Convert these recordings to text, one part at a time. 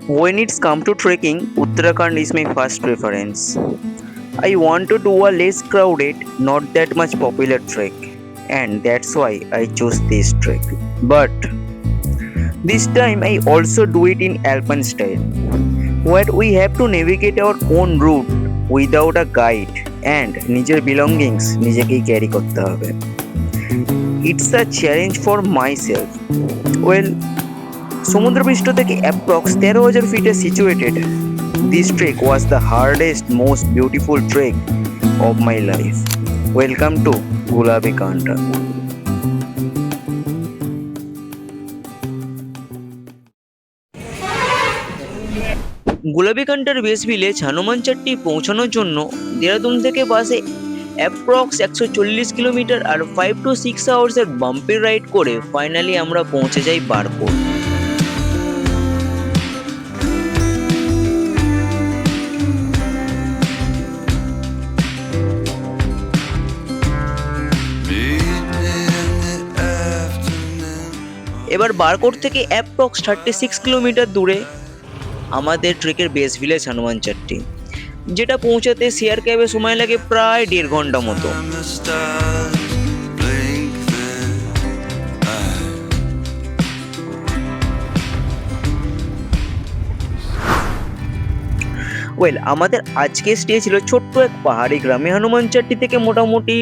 When it's come to trekking, Uttarakhand is my first preference. I want to do a less crowded, not that much popular trek, and that's why I chose this trek. But this time I also do it in Alpine style, where we have to navigate our own route without a guide and নিজের belongings নিজেকেই carry করতে হবে. It's a challenge for myself. Well, সমুদ্রপৃষ্ঠ থেকে approx 13,000 ফিটে situated, this trek was the hardest, most beautiful trek of my life. Welcome to Gulabikanta. গুলাবিকান্টার base village Hanumanchatti পৌঁছানোর জন্য দেরাদুন থেকে বাসে অ্যাপ্রক্স 140 কিলোমিটার আর 5 to 6 আওয়ার্সের বাম্পের রাইড করে ফাইনালি আমরা পৌঁছে যাই বারকোট। এবার বারকোট থেকে অ্যাপ্রক্স 36 কিলোমিটার দূরে আমাদের ট্রেকের বেস ভিলেজ হনুমানচাট্টি, যেটা পৌঁছাতে শেয়ার ক্যাবে সময় লাগে প্রায় 1.5 ঘন্টা মতো। আমাদের আজকে স্টে ছিল ছোট্ট এক পাহাড়ি গ্রামে। হনুমানচাট্টি থেকে মোটামুটি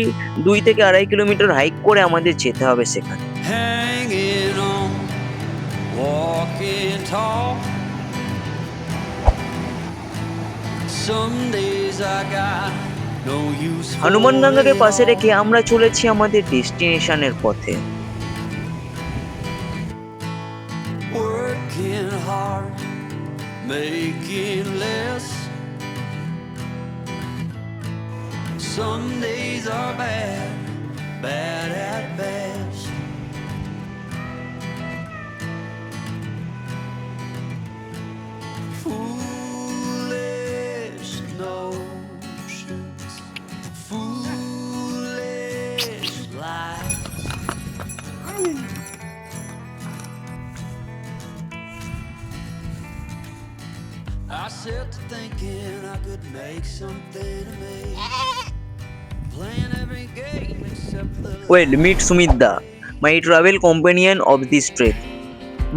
2 থেকে 2.5 কিলোমিটার হাইক করে আমাদের যেতে হবে সেখানে। হনুমানগঙ্গাকে পাশে রেখে আমরা চলেছি আমাদের ডেস্টিনেশনের পথে। Some days are bad, bad at best. Foolish notions, foolish lies. I set to thinking I could make something of me. Meet Sumidda, my travel companion of this trek.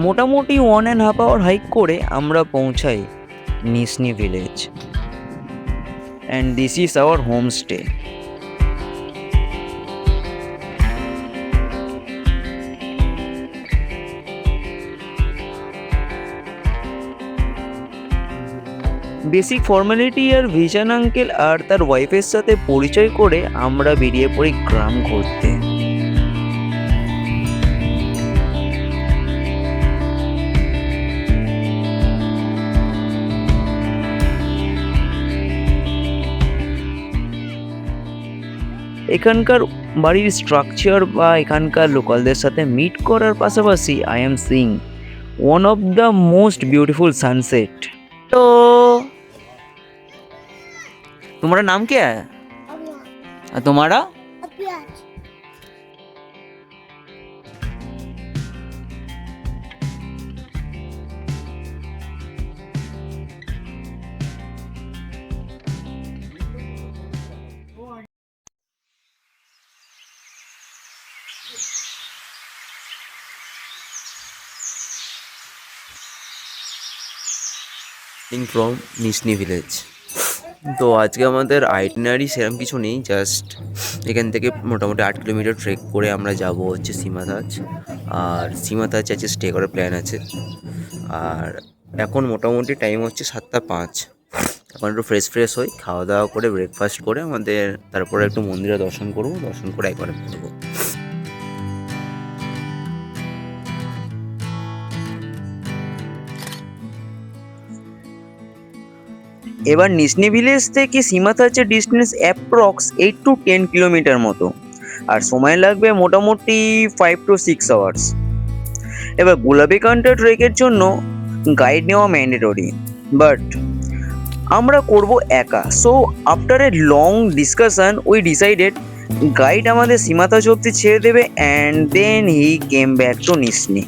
মোটামুটি 1.5 hour হাইক করে আমরা পৌঁছাই Nisni village, and this is our homestay. Basic formality আর Vishan uncle আর তার ওয়াইফের সাথে পরিচয় করে আমরা বেরিয়ে পড়ি গ্রাম ঘুরতে। এখানকার বাড়ির স্ট্রাকচার বা এখানকার লোকালদের সাথে মিট করার পাশাপাশি I am seeing one of the most beautiful sunset. তো तुम्हारा नाम क्या है? तुम्हारा? from Nisni village. তো আজকে আমাদের আইটিনারি সেরকম কিছু নেই, জাস্ট এখান থেকে মোটামুটি 8 কিলোমিটার ট্রেক করে আমরা যাব হচ্ছে সীমাতাজ, আর সীমাতাজ আছে স্টে করার প্ল্যান আছে। আর এখন মোটামুটি টাইম হচ্ছে 7:05। এখন একটু ফ্রেশ হই, খাওয়া দাওয়া করে ব্রেকফাস্ট করে আমাদের তারপরে একটু মন্দিরে দর্শন করবো, দর্শন করে একবারে করবো। এবার নিসনি ভিলেজ থেকে সীমাতাজের ডিস্টেন্স অ্যাপ্রক্স 8 to 10 কিলোমিটার মতো, আর সময় লাগবে মোটামুটি 5 to 6 আওয়ার্স। এবার গুলাবিকান্টা ট্রেকের জন্য গাইড নেওয়া ম্যান্ডেটরি, বাট আমরা করব একা। So after a long discussion we decided guide আমাদের সীমাতাজ অবধি ছেড়ে দেবে, and then he came back to Nisni.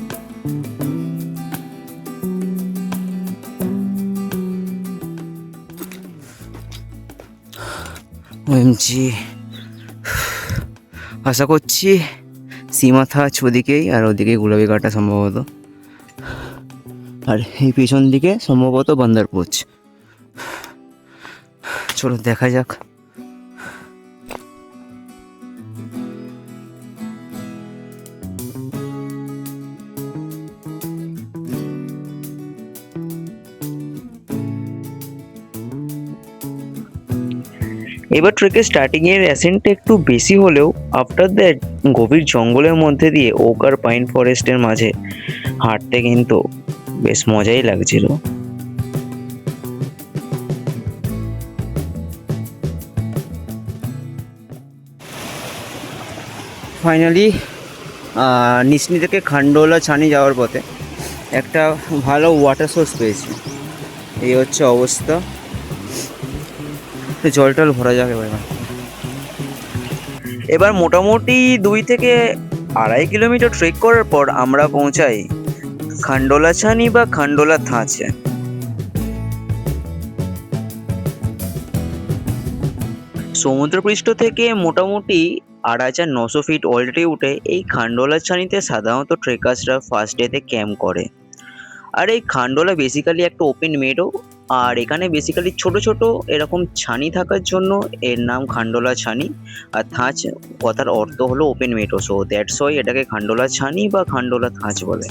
OMG, আশা করছি সীমাথা আছে ওদিকেই, আর ওদিকে গুলাবি কাটা সম্ভবত, আর এই পিছন দিকে সম্ভবত বান্দারপোচ। চলো দেখা যাক। এবার ট্রেকের স্টার্টিং এর অ্যাসেন্টটা একটু বেশি হলেও আফটার দ্যাট গভীর জঙ্গলের মধ্যে দিয়ে ওক আর পাইন ফরেস্টের মাঝে হাঁটতে কিন্তু বেশ মজাই লাগছিল। ফাইনালি নিসনি থেকে খান্ডোলা ছানি যাওয়ার পথে একটা ভালো ওয়াটার সোর্স পেয়েছি। এই হচ্ছে অবস্থা, জল টল ভরা যাবে এবার মোটামুটি 2 থেকে 2.5 কিলোমিটার ট্রেক করার পর আমরা পৌঁছাই খান্ডোলা ছানি বা খান্ডোলা থাঁচে। সমুদ্রপৃষ্ঠ থেকে মোটামুটি 8,900 ফিট অলরেডি উঠে এই খান্ডোলা ছানিতে সাধারণত ট্রেকার্সরা ফার্স্ট ডেতে ক্যাম্প করে। আর এই খান্ডোলা বেসিক্যালি একটা ওপেন মেডো, আর এখানে বেসিক্যালি ছোট ছোট এরকম ছানি থাকার জন্য এর নাম খান্ডোলা ছানি। আর থাঁচ কথার অর্থ হলো open meadow, so that's why এটাকে খান্ডোলা ছানি বা খান্ডোলা থাঁচ বলে।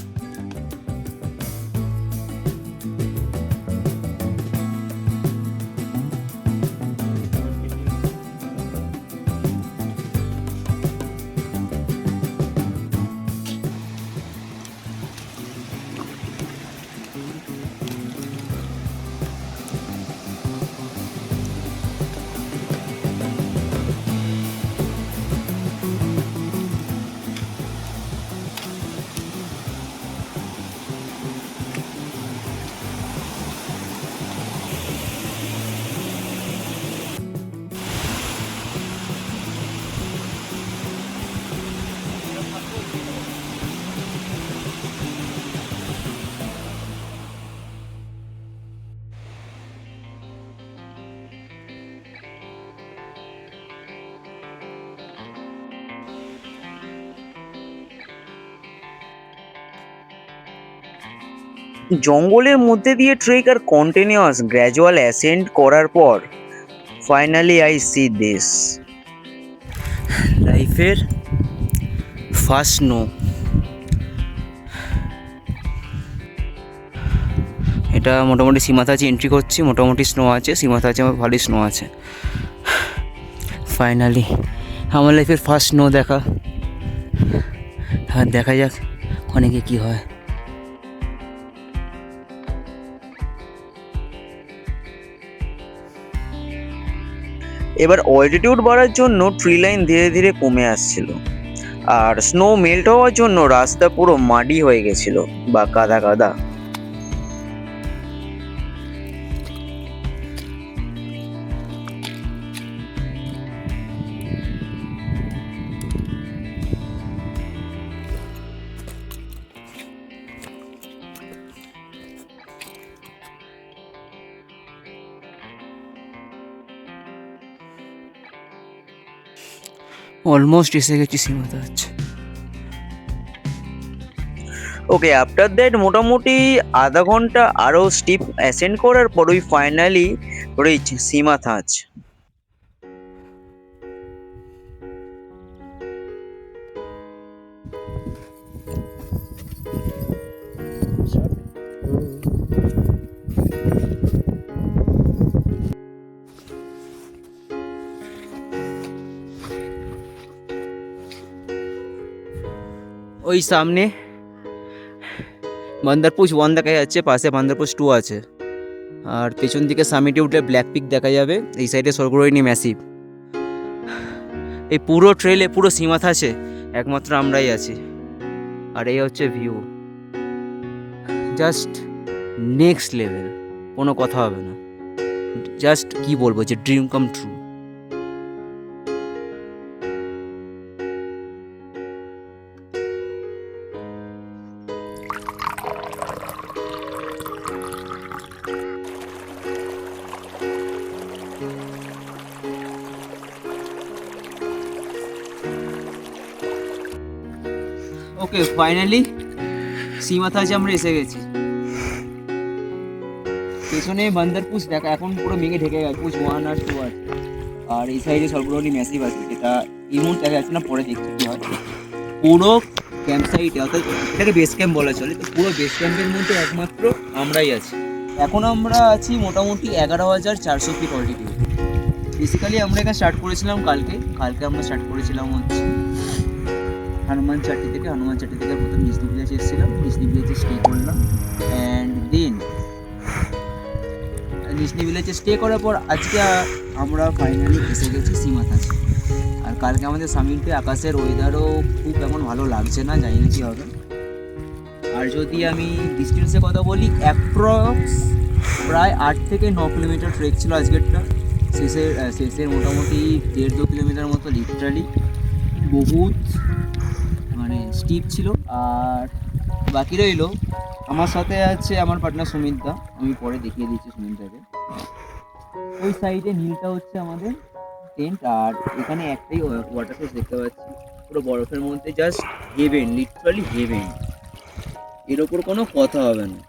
জঙ্গলের মধ্যে দিয়ে ট্রেক আর কন্টিনিউয়াস গ্র্যাজুয়াল অ্যাসেন্ড করার পর ফাইনালি আই সি দিস, লাইফের ফার্স্ট স্নো। এটা মোটামুটি সীমাথা আছে, এন্ট্রি করছি, মোটামুটি স্নো আছে, সীমাথা আছে, আমার ভালোই স্নো আছে। ফাইনালি আমার লাইফের ফার্স্ট স্নো দেখা, আর দেখা যাক অনেকে কি হয়। এবার অল্টিটিউড বাড়ার জন্য ট্রি লাইন ধীরে ধীরে কমে আসছিল, আর স্নো মেল্ট হওয়ার জন্য রাস্তা পুরো মাটি হয়ে গেছিল বা কাদা কাদা। অলমোস্ট এসে গেছি সীমাথা। আচ্ছা ওকে, আফটার দ্যাট মোটামুটি আধা ঘন্টা আরও স্টিপ অ্যাসেন্ড করার পর ওই ফাইনালি রিচ সীমাথাচ। ওই সামনে বান্দারপোচ 1 দেখা যাচ্ছে, পাশে বান্দারপোচ 2 আছে, আর পেছন দিকে সামিটে উঠলে ব্ল্যাক পিক দেখা যাবে, এই সাইডে স্বর্গরোহিণী ম্যাসিভ। এই পুরো ট্রেলে পুরো সীমাথা আছে, একমাত্র আমরাই আছি, আর এই হচ্ছে ভিউ, জাস্ট নেক্সট লেভেল, কোনো কথা হবে না, জাস্ট কি বলবো যে ড্রিম কাম ট্রু। ওকে, ফাইনালি সীমাতাজে আমরা এসে গেছি। পেছনে বান্দারপুশ দেখা এখন পুরো মেঘে ঢেকে গেছে, পুশ 1 আর 2 আছে। আর এই সাইডে সর্বরণী ম্যাসিভ আছে, যেটা এই মুহূর্তে দেখা যাচ্ছে না, পরে দেখছি কি হয়। পুরো ক্যাম্প সাইটে, অর্থাৎ এটাকে বেস ক্যাম্প বলা চলে, তো পুরো বেস ক্যাম্পের মধ্যে একমাত্র আমরাই আছি। এখন আমরা আছি মোটামুটি 11,400 ফিট অল্টিটিউড। বেসিক্যালি আমরা এখানে স্টার্ট করেছিলাম কালকে আমরা স্টার্ট করেছিলাম হচ্ছে হনুমান চাট্টি থেকে। প্রথম নিচনি ভিলেজে এসেছিলাম, নিচনি ভিলেজে স্টে করলাম, অ্যান্ড দেন নিচনি ভিলেজে স্টে করার পর আজকে আমরা ফাইনালি এসে গেছি সীমাতাজ। আর কালকে আমাদের সামিটে আকাশের ওয়েদারও খুব এমন ভালো লাগছে না, জানি না কী হবে। আর যদি আমি ডিস্টেন্সের কথা বলি, অ্যাপ্রক্স প্রায় 8 থেকে 9 কিলোমিটার ট্রেক ছিল আজকেরটা। শেষের মোটামুটি 1.5-2 কিলোমিটার মতো লিটারালি বহুত মানে স্টিপ ছিল। আর বাকি রইল আমার সাথে আছে আমার পার্টনার সুমিতদা, আমি পরে দেখিয়ে দিচ্ছি সুমিতদাকে। ওই সাইডে নীলটা হচ্ছে আমাদের টেন্ট, আর এখানে একটাই ওয়াটারফল দেখতে পাচ্ছি পুরো বরফের মধ্যে, জাস্ট হেভেন, লিটারালি হেভেন, এর ওপর কোনো কথা হবে না।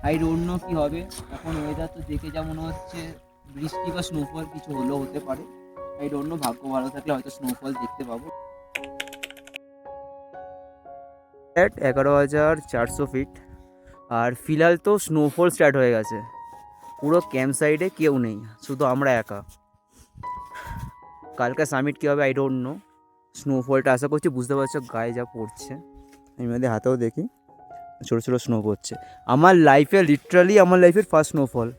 আই ডোন্ট নো কী হবে এখন, ওয়েদার তো দেখে যা মনে হচ্ছে বৃষ্টি বা স্নোফল কিছু হলেও হতে পারে। আই ডোন্ট নো, ভাগ্য ভালো থাকলে হয়তো স্নোফল দেখতে পাবো। 11,400 ফিট, আর ফিলহাল তো স্নোফল স্টার্ট হয়ে গেছে। পুরো ক্যাম্প সাইডে কেউ নেই, শুধু আমরা একা। কালকে সামিট কী হবে আই ডোন্ট নো। স্নোফলটা আশা করছি বুঝতে পারছো গায়ে যা পড়ছে, আমি আমাদের হাতেও দেখি ছোটো ছোটো স্নো পড়ছে। আমার লাইফের ফার্স্ট স্নোফল।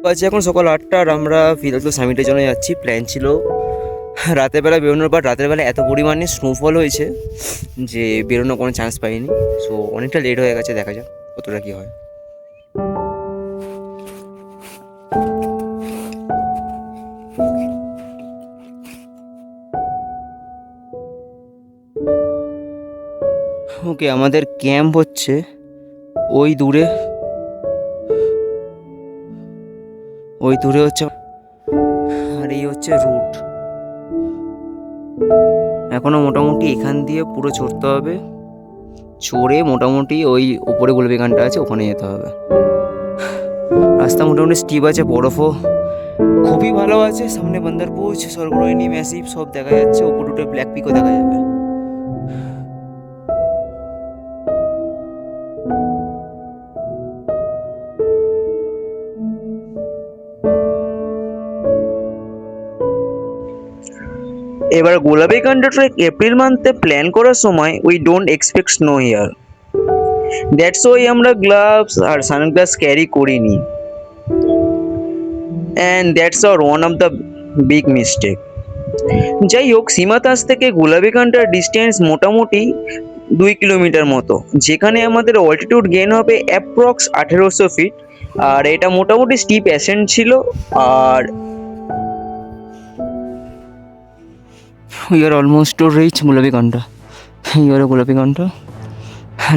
বাজে এখন সকাল 8টা, আর আমরা ফিরোজপুর সামিটের জন্য যাচ্ছি। প্ল্যান ছিল রাতের বেলা বেরোনোর, পর রাতের বেলা এত পরিমাণে স্নোফল হয়েছে যে বেরোনোর কোনো চান্স পাইনি। সো অনেকটা লেট হয়ে গেছে, দেখা যাক কতটা কী হয়। ওকে, আমাদের ক্যাম্প হচ্ছে ওই দূরে হচ্ছে, আর এই হচ্ছে রুট। এখনও মোটামুটি এখান দিয়ে পুরো চড়তে হবে, চড়ে মোটামুটি ওই উপরে গোলবেগানটা আছে ওখানে যেতে হবে। রাস্তা মোটামুটি স্টিপ আছে, বরফও খুবই ভালো আছে। সামনে বান্দারপুর, সরবরোহিনী ম্যাসিভ সব দেখা যাচ্ছে, উপর উঠে ব্ল্যাক পিকও দেখা যাবে। এবার গোলাপীকান্ডা ট্রেক এপ্রিল মান্থে প্ল্যান করার সময় we don't expect snow here, that's why আমরা গ্লাভস আর সানগ্লাস ক্যারি করিনি, and that's are one of the big mistake. যাই হোক, সীমাতাজ থেকে গোলাপীকান্ডার ডিস্টেন্স মোটামুটি 2 কিলোমিটার মতো, যেখানে আমাদের অল্টিটিউড গেইন হবে অ্যাপ্রক্স 1800 ফিট। আর এটা মোটামুটি স্টিপ অ্যাসেন্ট ছিল। আর We are almost to reach গোলাপীকান্ডা। গোলাপীকান্ডা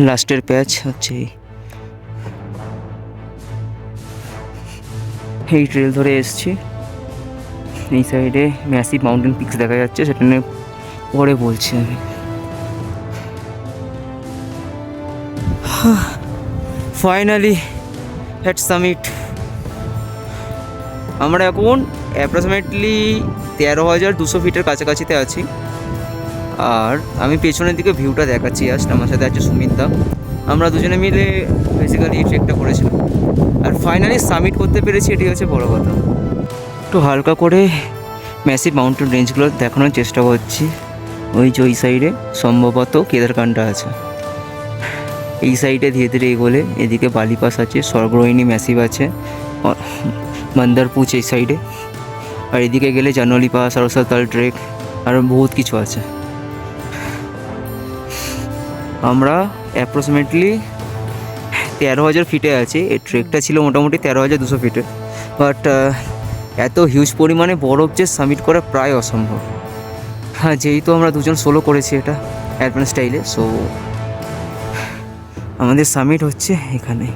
লাস্টের প্যাচ হচ্ছে এই ট্রেল ধরে এসছি। এই সাইডে ম্যাসিভ মাউন্টেন পিকস দেখা যাচ্ছে, সেটা নিয়ে পরে বলছি আমি। Finally at summit. আমরা এখন অ্যাপ্রক্সিমেটলি 13,200 ফিটের কাছাকাছিতে আছি। আর আমি পেছনের দিকে ভিউটা দেখাচ্ছি জাস্ট। আমার সাথে আছে সুমিতদা, আমরা দুজনে মিলে বেসিক্যালি এই ট্রেকটা করেছিলাম, আর ফাইনালি সামিট করতে পেরেছি, এটি হচ্ছে বড় কথা। একটু হালকা করে ম্যাসিভ মাউন্টেন রেঞ্জগুলো দেখানোর চেষ্টা করছি। ওই যে ওই সাইডে সম্ভবত কেদারকান্ডা আছে, এই সাইডে ধীরে ধীরে এগোলে এদিকে বালিপাস আছে, সরবরোহিনী ম্যাসিভ আছে, বান্দারপুচ এই সাইডে, আর এদিকে গেলে জানোয়ালি পাস, সরসাতাল ট্রেক, আর বহুত কিছু আছে। আমরা অ্যাপ্রক্সিমেটলি 13,000 ফিটে আছি। এই ট্রেকটা ছিল মোটামুটি 13,200 ফিটে। বাট এত হিউজ পরিমাণে বরফ যে সাবমিট করা প্রায় অসম্ভব। হ্যাঁ, যেহেতু আমরা দুজন সোলো করেছি এটা অ্যালপাইন স্টাইলে, সো আমাদের সামিট হচ্ছে এখানে।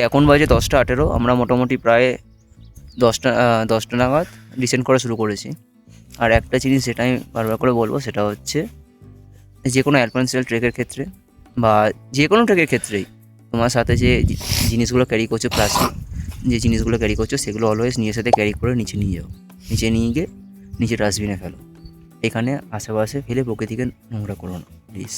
এখন বাজে 10:18। আমরা মোটামুটি প্রায় 10টা নাগাদ ডিসেন্ড করা শুরু করেছি। আর একটা জিনিস যেটা আমি বারবার করে বলবো সেটা হচ্ছে যে কোনো অ্যালপাইন স্টাইল ট্রেকের ক্ষেত্রে বা যে কোনো ট্রেকের ক্ষেত্রেই তোমার সাথে যে জিনিসগুলো ক্যারি করছো, প্লাস্টিক যে জিনিসগুলো ক্যারি করছো সেগুলো অলওয়েজ নিজের সাথে ক্যারি করে নিচে নিয়ে যাও। নিচে নিয়ে গিয়ে নিচে ডাস্টবিনে ফেলো। এখানে আশেপাশে ফেলে প্রকৃতিকে নোংরা করো না প্লিজ।